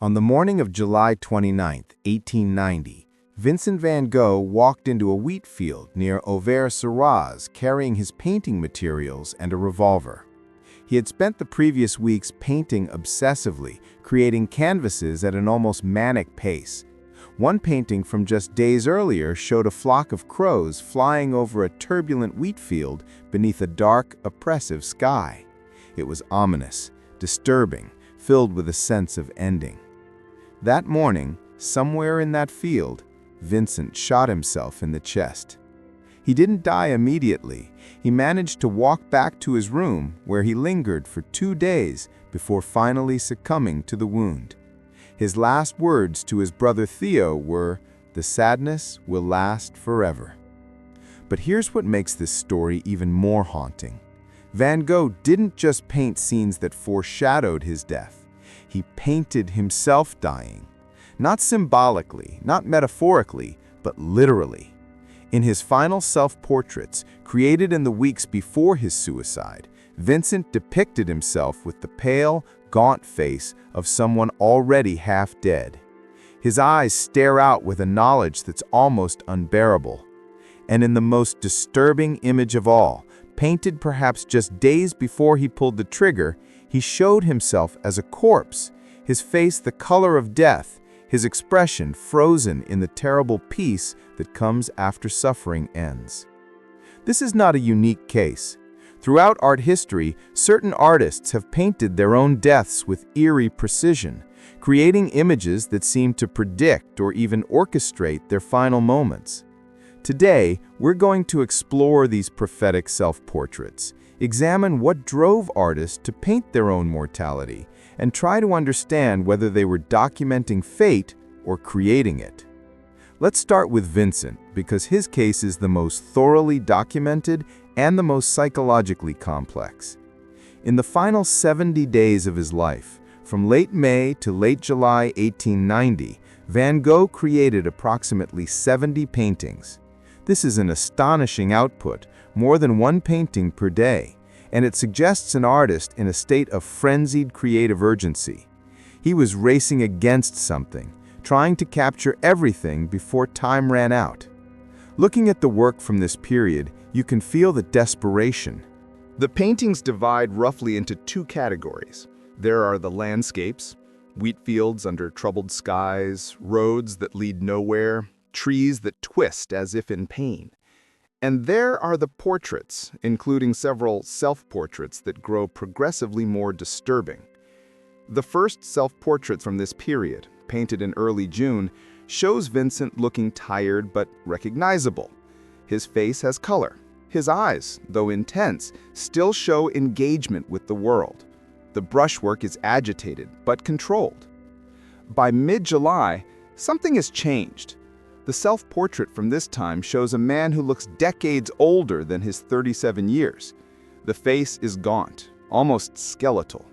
On the morning of July 29, 1890, Vincent van Gogh walked into a wheat field near Auvers-sur-Oise carrying his painting materials and a revolver. He had spent the previous weeks painting obsessively, creating canvases at an almost manic pace. One painting from just days earlier showed a flock of crows flying over a turbulent wheat field beneath a dark, oppressive sky. It was ominous, disturbing, filled with a sense of ending. That morning, somewhere in that field, Vincent shot himself in the chest. He didn't die immediately. He managed to walk back to his room, where he lingered for 2 days before finally succumbing to the wound. His last words to his brother Theo were, "The sadness will last forever." But here's what makes this story even more haunting. Van Gogh didn't just paint scenes that foreshadowed his death. He painted himself dying. Not symbolically, not metaphorically, but literally. In his final self-portraits, created in the weeks before his suicide, Vincent depicted himself with the pale, gaunt face of someone already half dead. His eyes stare out with a knowledge that's almost unbearable. And in the most disturbing image of all, painted perhaps just days before he pulled the trigger, he showed himself as a corpse, his face the color of death, his expression frozen in the terrible peace that comes after suffering ends. This is not a unique case. Throughout art history, certain artists have painted their own deaths with eerie precision, creating images that seem to predict or even orchestrate their final moments. Today, we're going to explore these prophetic self-portraits, examine what drove artists to paint their own mortality, and try to understand whether they were documenting fate or creating it. Let's start with Vincent, because his case is the most thoroughly documented and the most psychologically complex. In the final 70 days of his life, from late May to late July 1890, Van Gogh created approximately 70 paintings. This is an astonishing output, more than one painting per day, and it suggests an artist in a state of frenzied creative urgency. He was racing against something, trying to capture everything before time ran out. Looking at the work from this period, you can feel the desperation. The paintings divide roughly into 2 categories. There are the landscapes, wheat fields under troubled skies, roads that lead nowhere, trees that twist as if in pain. And there are the portraits, including several self-portraits that grow progressively more disturbing. The first self-portrait from this period, painted in early June, shows Vincent looking tired but recognizable. His face has color. His eyes, though intense, still show engagement with the world. The brushwork is agitated but controlled. By mid-July, something has changed. The self-portrait from this time shows a man who looks decades older than his 37 years. The face is gaunt, almost skeletal.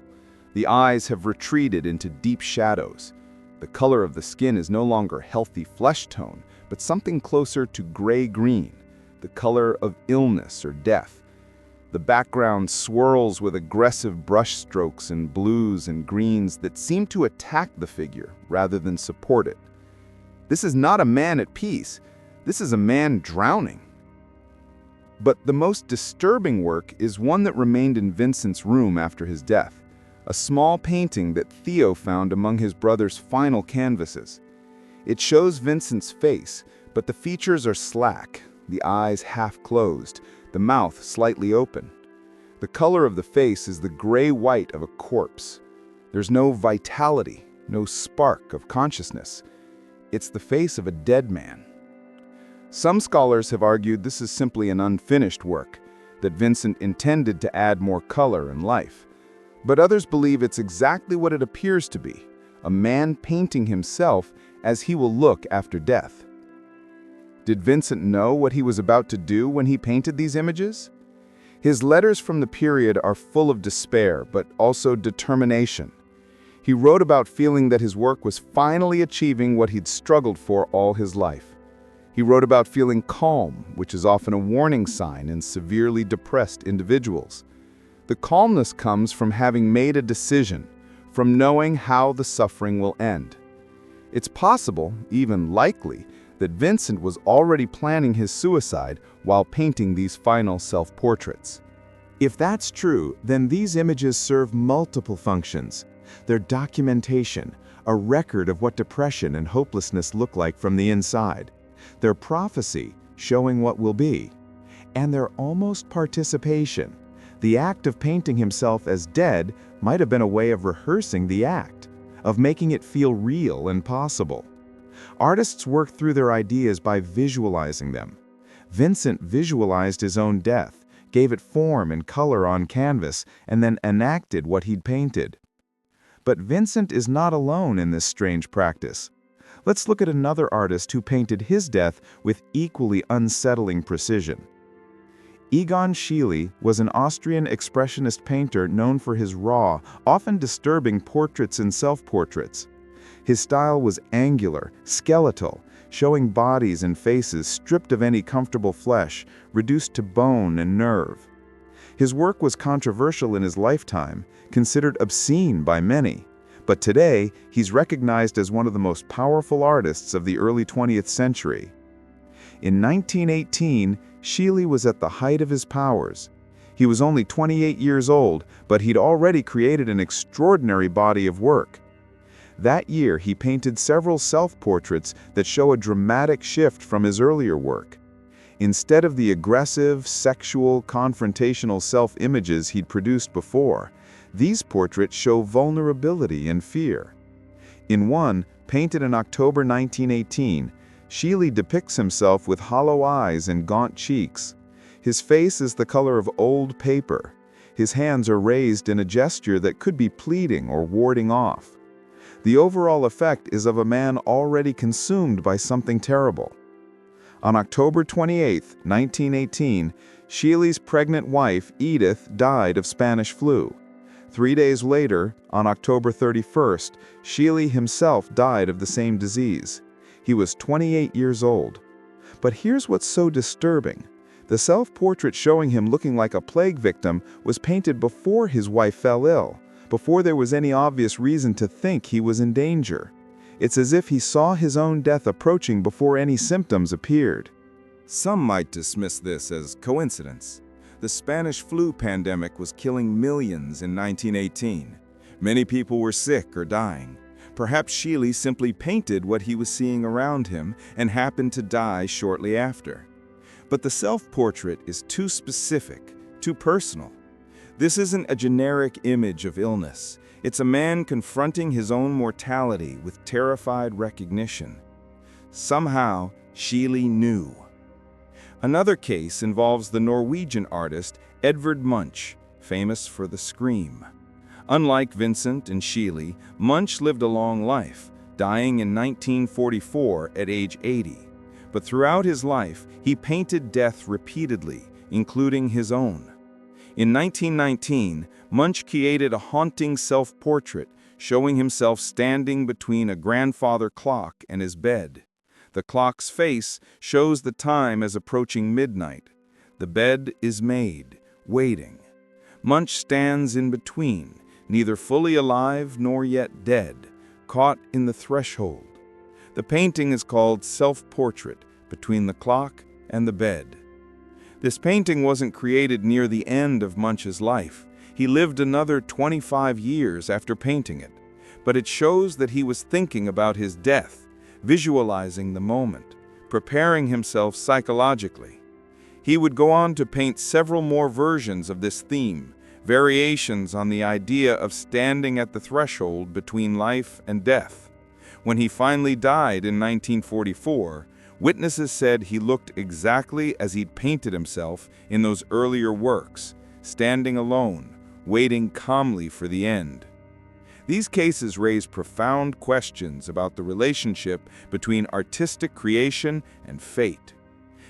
The eyes have retreated into deep shadows. The color of the skin is no longer healthy flesh tone, but something closer to gray-green, the color of illness or death. The background swirls with aggressive brush strokes in blues and greens that seem to attack the figure rather than support it. This is not a man at peace. This is a man drowning. But the most disturbing work is one that remained in Vincent's room after his death, a small painting that Theo found among his brother's final canvases. It shows Vincent's face, but the features are slack, the eyes half closed, the mouth slightly open. The color of the face is the gray-white of a corpse. There's no vitality, no spark of consciousness. It's the face of a dead man. Some scholars have argued this is simply an unfinished work, that Vincent intended to add more color and life. But others believe it's exactly what it appears to be, a man painting himself as he will look after death. Did Vincent know what he was about to do when he painted these images? His letters from the period are full of despair, but also determination. He wrote about feeling that his work was finally achieving what he'd struggled for all his life. He wrote about feeling calm, which is often a warning sign in severely depressed individuals. The calmness comes from having made a decision, from knowing how the suffering will end. It's possible, even likely, that Vincent was already planning his suicide while painting these final self-portraits. If that's true, then these images serve multiple functions. They're documentation, a record of what depression and hopelessness look like from the inside. They're prophecy, showing what will be. And they're almost participation. The act of painting himself as dead might have been a way of rehearsing the act, of making it feel real and possible. Artists work through their ideas by visualizing them. Vincent visualized his own death, gave it form and color on canvas, and then enacted what he'd painted. But Vincent is not alone in this strange practice. Let's look at another artist who painted his death with equally unsettling precision. Egon Schiele was an Austrian expressionist painter known for his raw, often disturbing portraits and self-portraits. His style was angular, skeletal, showing bodies and faces stripped of any comfortable flesh, reduced to bone and nerve. His work was controversial in his lifetime, considered obscene by many, but today he's recognized as one of the most powerful artists of the early 20th century. In 1918, Schiele was at the height of his powers. He was only 28 years old, but he'd already created an extraordinary body of work. That year, he painted several self-portraits that show a dramatic shift from his earlier work. Instead of the aggressive, sexual, confrontational self-images he'd produced before, these portraits show vulnerability and fear. In one, painted in October 1918, Schiele depicts himself with hollow eyes and gaunt cheeks. His face is the color of old paper. His hands are raised in a gesture that could be pleading or warding off. The overall effect is of a man already consumed by something terrible. On October 28, 1918, Schiele's pregnant wife, Edith, died of Spanish flu. 3 days later, on October 31st, Schiele himself died of the same disease. He was 28 years old. But here's what's so disturbing. The self-portrait showing him looking like a plague victim was painted before his wife fell ill, before there was any obvious reason to think he was in danger. It's as if he saw his own death approaching before any symptoms appeared. Some might dismiss this as coincidence. The Spanish flu pandemic was killing millions in 1918. Many people were sick or dying. Perhaps Schiele simply painted what he was seeing around him and happened to die shortly after. But the self-portrait is too specific, too personal. This isn't a generic image of illness. It's a man confronting his own mortality with terrified recognition. Somehow, Schiele knew. Another case involves the Norwegian artist Edvard Munch, famous for The Scream. Unlike Vincent and Schiele, Munch lived a long life, dying in 1944 at age 80. But throughout his life, he painted death repeatedly, including his own. In 1919, Munch created a haunting self-portrait showing himself standing between a grandfather clock and his bed. The clock's face shows the time as approaching midnight. The bed is made, waiting. Munch stands in between, neither fully alive nor yet dead, caught in the threshold. The painting is called Self-Portrait, Between the Clock and the Bed. This painting wasn't created near the end of Munch's life. He lived another 25 years after painting it, but it shows that he was thinking about his death, visualizing the moment, preparing himself psychologically. He would go on to paint several more versions of this theme, variations on the idea of standing at the threshold between life and death. When he finally died in 1944, witnesses said he looked exactly as he'd painted himself in those earlier works, standing alone, waiting calmly for the end. These cases raise profound questions about the relationship between artistic creation and fate.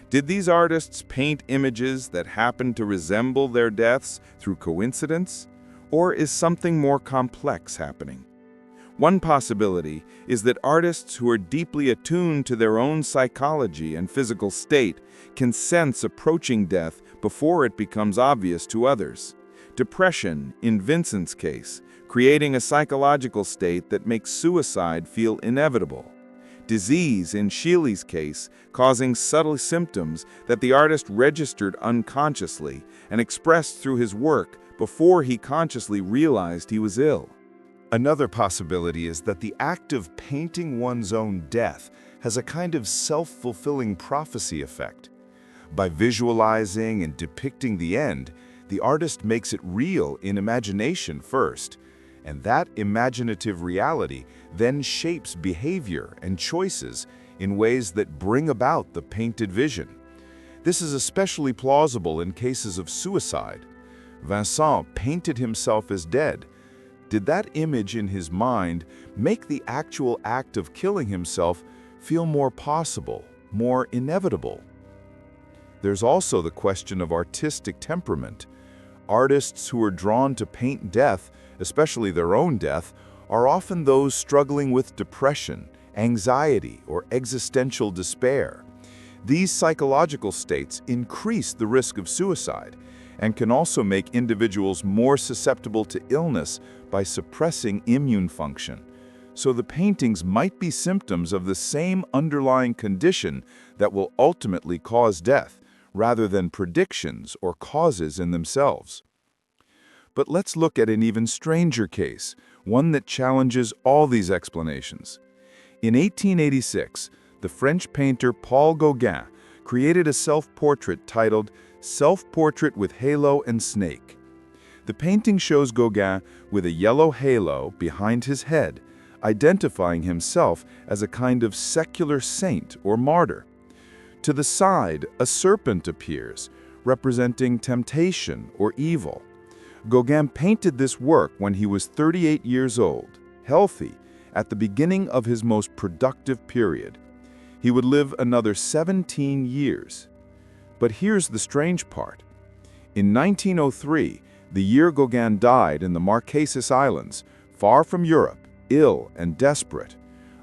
Did these artists paint images that happened to resemble their deaths through coincidence? Or is something more complex happening? One possibility is that artists who are deeply attuned to their own psychology and physical state can sense approaching death before it becomes obvious to others. Depression, in Vincent's case, creating a psychological state that makes suicide feel inevitable. Disease, in Schiele's case, causing subtle symptoms that the artist registered unconsciously and expressed through his work before he consciously realized he was ill. Another possibility is that the act of painting one's own death has a kind of self-fulfilling prophecy effect. By visualizing and depicting the end, the artist makes it real in imagination first, and that imaginative reality then shapes behavior and choices in ways that bring about the painted vision. This is especially plausible in cases of suicide. Vincent painted himself as dead. Did that image in his mind make the actual act of killing himself feel more possible, more inevitable? There's also the question of artistic temperament. Artists who are drawn to paint death, especially their own death, are often those struggling with depression, anxiety, or existential despair. These psychological states increase the risk of suicide and can also make individuals more susceptible to illness by suppressing immune function. So the paintings might be symptoms of the same underlying condition that will ultimately cause death, rather than predictions or causes in themselves. But let's look at an even stranger case, one that challenges all these explanations. In 1886, the French painter Paul Gauguin created a self-portrait titled Self-Portrait with Halo and Snake. The painting shows Gauguin with a yellow halo behind his head, identifying himself as a kind of secular saint or martyr. To the side, a serpent appears, representing temptation or evil. Gauguin painted this work when he was 38 years old, healthy, at the beginning of his most productive period. He would live another 17 years. But here's the strange part. In 1903, the year Gauguin died in the Marquesas Islands, far from Europe, ill and desperate,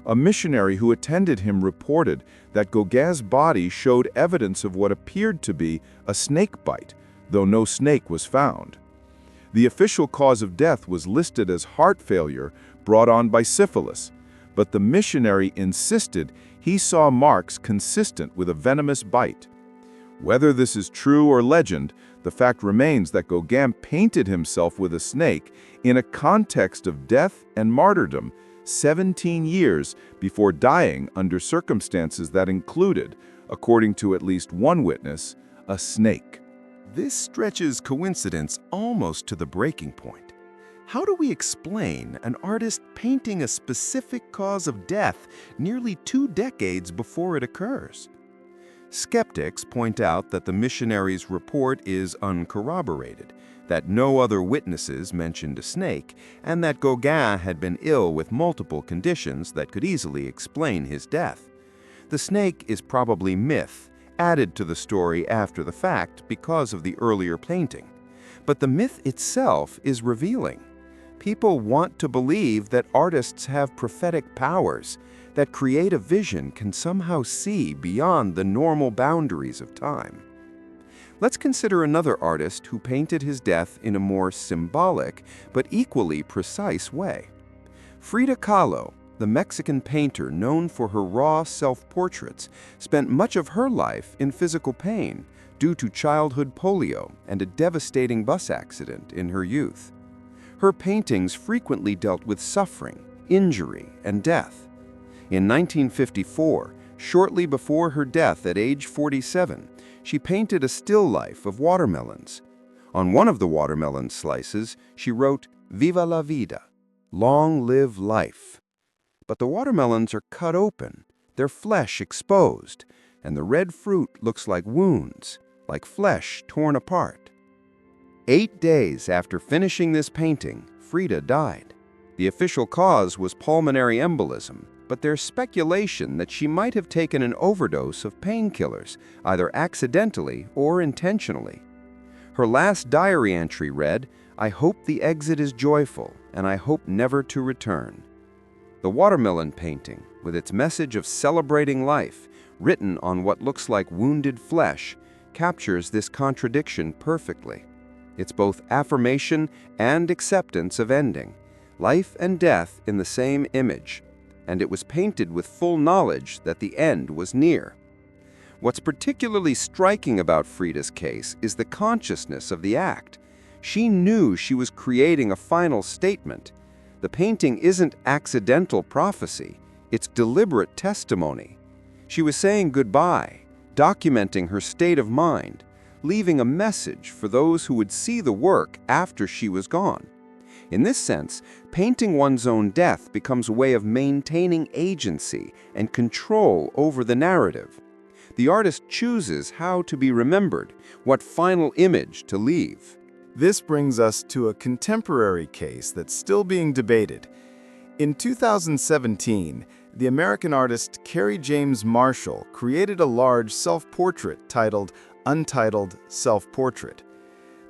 a missionary who attended him reported that Gauguin's body showed evidence of what appeared to be a snake bite, though no snake was found. The official cause of death was listed as heart failure brought on by syphilis, but the missionary insisted he saw marks consistent with a venomous bite. Whether this is true or legend, the fact remains that Gauguin painted himself with a snake in a context of death and martyrdom 17 years before dying under circumstances that included, according to at least one witness, a snake. This stretches coincidence almost to the breaking point. How do we explain an artist painting a specific cause of death nearly 2 decades before it occurs? Skeptics point out that the missionary's report is uncorroborated, that no other witnesses mentioned a snake, and that Gauguin had been ill with multiple conditions that could easily explain his death. The snake is probably myth, added to the story after the fact because of the earlier painting. But the myth itself is revealing. People want to believe that artists have prophetic powers, that creative vision can somehow see beyond the normal boundaries of time. Let's consider another artist who painted his death in a more symbolic but equally precise way. Frida Kahlo, the Mexican painter known for her raw self-portraits, spent much of her life in physical pain due to childhood polio and a devastating bus accident in her youth. Her paintings frequently dealt with suffering, injury, and death. In 1954, shortly before her death at age 47, she painted a still life of watermelons. On one of the watermelon slices, she wrote, "Viva la vida," long live life. But the watermelons are cut open, their flesh exposed, and the red fruit looks like wounds, like flesh torn apart. 8 days after finishing this painting, Frida died. The official cause was pulmonary embolism, but there's speculation that she might have taken an overdose of painkillers, either accidentally or intentionally. Her last diary entry read, "I hope the exit is joyful, and I hope never to return." The watermelon painting, with its message of celebrating life, written on what looks like wounded flesh, captures this contradiction perfectly. It's both affirmation and acceptance of ending, life and death in the same image, and it was painted with full knowledge that the end was near. What's particularly striking about Frida's case is the consciousness of the act. She knew she was creating a final statement. The painting isn't accidental prophecy, it's deliberate testimony. She was saying goodbye, documenting her state of mind, leaving a message for those who would see the work after she was gone. In this sense, painting one's own death becomes a way of maintaining agency and control over the narrative. The artist chooses how to be remembered, what final image to leave. This brings us to a contemporary case that's still being debated. In 2017, the American artist Kerry James Marshall created a large self-portrait titled Untitled Self-Portrait.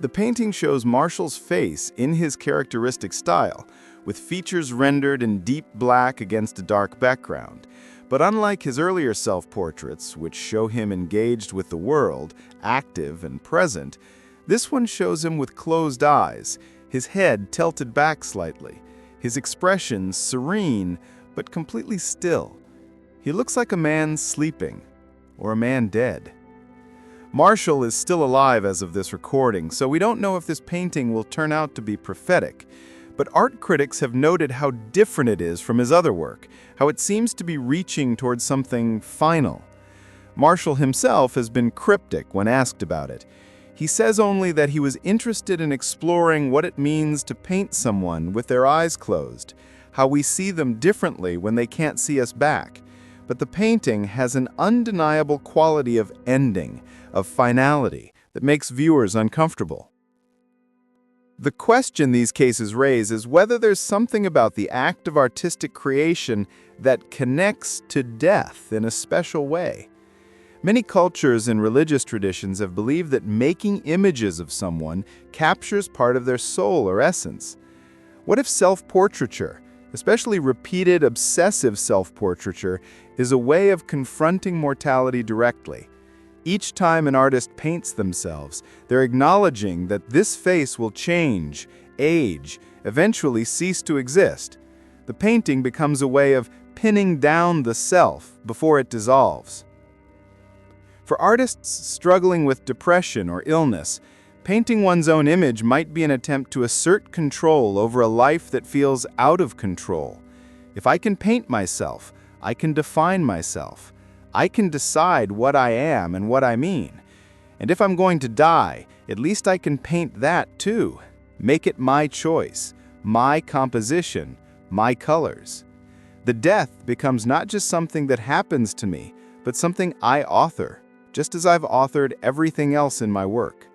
The painting shows Marshall's face in his characteristic style, with features rendered in deep black against a dark background. But unlike his earlier self-portraits, which show him engaged with the world, active and present, this one shows him with closed eyes, his head tilted back slightly, his expression serene but completely still. He looks like a man sleeping, or a man dead. Marshall is still alive as of this recording, so we don't know if this painting will turn out to be prophetic. But art critics have noted how different it is from his other work, how it seems to be reaching towards something final. Marshall himself has been cryptic when asked about it. He says only that he was interested in exploring what it means to paint someone with their eyes closed, how we see them differently when they can't see us back. But the painting has an undeniable quality of ending, of finality, that makes viewers uncomfortable. The question these cases raise is whether there's something about the act of artistic creation that connects to death in a special way. Many cultures and religious traditions have believed that making images of someone captures part of their soul or essence. What if self-portraiture, especially repeated obsessive self-portraiture, is a way of confronting mortality directly? Each time an artist paints themselves, they're acknowledging that this face will change, age, eventually cease to exist. The painting becomes a way of pinning down the self before it dissolves. For artists struggling with depression or illness, painting one's own image might be an attempt to assert control over a life that feels out of control. If I can paint myself, I can define myself. I can decide what I am and what I mean. And if I'm going to die, at least I can paint that too. Make it my choice, my composition, my colors. The death becomes not just something that happens to me, but something I author, just as I've authored everything else in my work.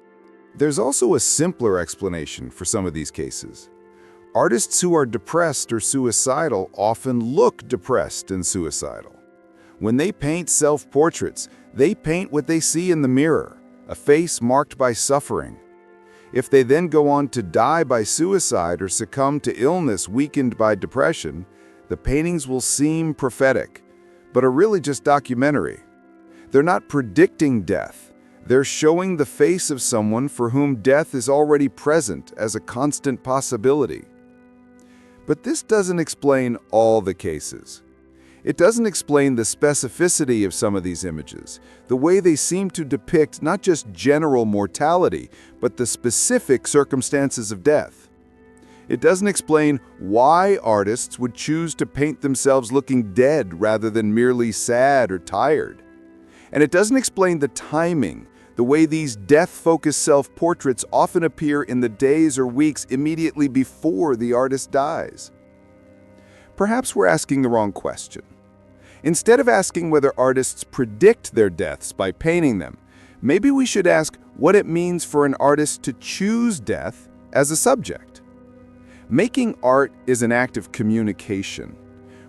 There's also a simpler explanation for some of these cases. Artists who are depressed or suicidal often look depressed and suicidal. When they paint self-portraits, they paint what they see in the mirror, a face marked by suffering. If they then go on to die by suicide or succumb to illness weakened by depression, the paintings will seem prophetic, but are really just documentary. They're not predicting death. They're showing the face of someone for whom death is already present as a constant possibility. But this doesn't explain all the cases. It doesn't explain the specificity of some of these images, the way they seem to depict not just general mortality, but the specific circumstances of death. It doesn't explain why artists would choose to paint themselves looking dead rather than merely sad or tired. And it doesn't explain the timing, the way these death-focused self-portraits often appear in the days or weeks immediately before the artist dies. Perhaps we're asking the wrong question. Instead of asking whether artists predict their deaths by painting them, maybe we should ask what it means for an artist to choose death as a subject. Making art is an act of communication.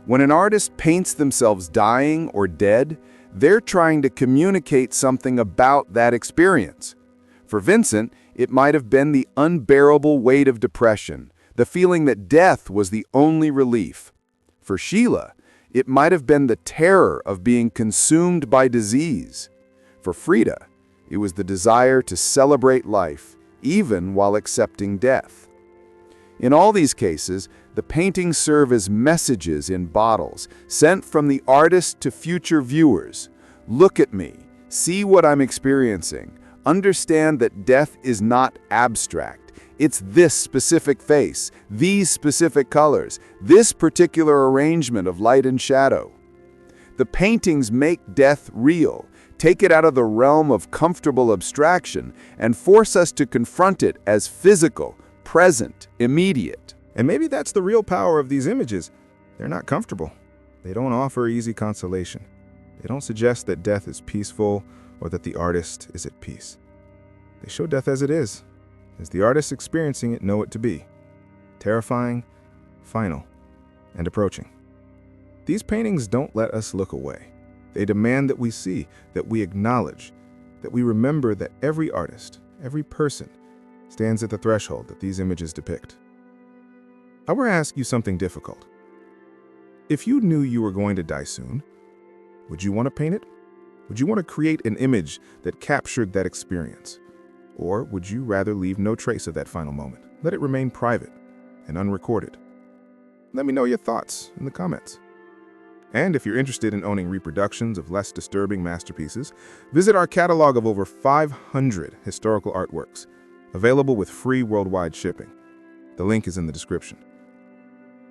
When an artist paints themselves dying or dead, they're trying to communicate something about that experience. For Vincent, it might have been the unbearable weight of depression, the feeling that death was the only relief. For Schiele, it might have been the terror of being consumed by disease. For Frida, it was the desire to celebrate life, even while accepting death. In all these cases, The paintings serve as messages in bottles, sent from the artist to future viewers. Look at me. See what I'm experiencing. Understand that death is not abstract. It's this specific face, these specific colors, this particular arrangement of light and shadow. The paintings make death real, take it out of the realm of comfortable abstraction, and force us to confront it as physical, present, immediate. And maybe that's the real power of these images. They're not comfortable. They don't offer easy consolation. They don't suggest that death is peaceful or that the artist is at peace. They show death as it is, as the artists experiencing it know it to be. Terrifying, final, and approaching. These paintings don't let us look away. They demand that we see, that we acknowledge, that we remember that every artist, every person, stands at the threshold that these images depict. I want to ask you something difficult. If you knew you were going to die soon, would you want to paint it? Would you want to create an image that captured that experience? Or would you rather leave no trace of that final moment? Let it remain private and unrecorded. Let me know your thoughts in the comments. And if you're interested in owning reproductions of less disturbing masterpieces, visit our catalog of over 500 historical artworks, available with free worldwide shipping. The link is in the description.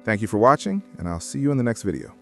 Thank you for watching, and I'll see you in the next video.